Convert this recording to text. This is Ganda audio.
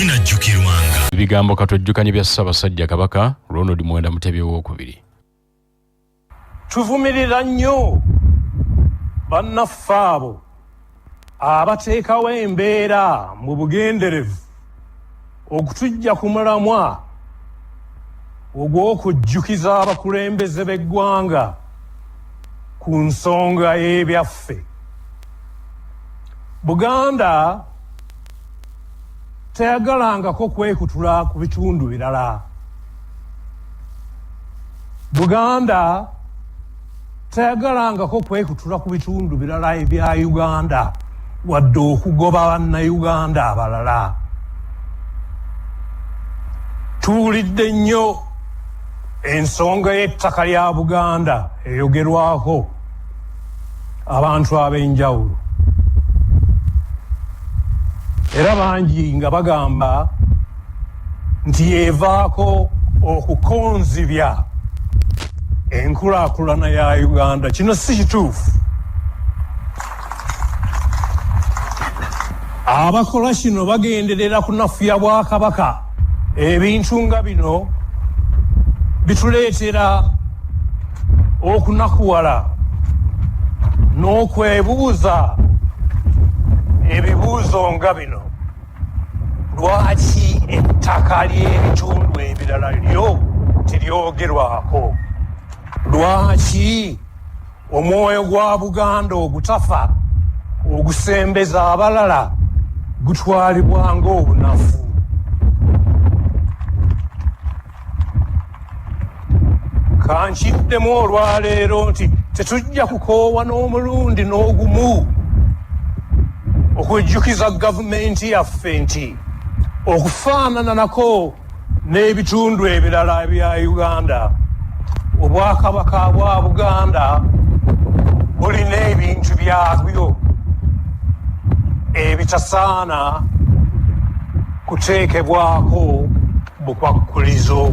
kinajjukirwanga. Ebigambo katwejjukanye bya Ssabasajja Kabaka Ronald Muwenda Mutebi owookubiri. Tuvumirira nnyo bannaffe abo abateekawo embeera mu bugenderevu okutujja ku mulamwa ogw'okujjukiza abakulembeze b'eggwanga ku nsonga y'ebyaffe. Buganda teyagalangako kwekutula ku bitundu birala. Buganda teyagalangako kwekutula ku bitundu birala ebya Uganda wadde okugoba bannayuganda abalala. Tuwulidde nnyo ensonga y'ettaka lya Buganda eyogerwako abantu ab'enjawulo. Era bangi nga bagamba nti yeevaako okukonzibya enkulaakulana ya Uganda. Kino si kituufu. Abakola kino bagenderera kunafuya Bwakabaka. Ebintu nga bino bituleetera okunakuwala n'okwebuuza ebibuuzo nga bino. Lwaki ettaka ly'ebitundu ebirala lyo teryogerwako? Lwaki omwoyo gwa Buganda ogutafa ogusembeza abalala gutwalibwa ng'obunafu? Kankiddemu olwaleero nti tetujja kukoowa n'omulundi n'ogumu okujjukiza gavumenti yaffe nti okufaanana nako n'ebitundu ebirala ebya Uganda, Obwakabaka bwa Buganda bulina ebintu byabyo ebitasaana kuteekebwako bukwakkulizo.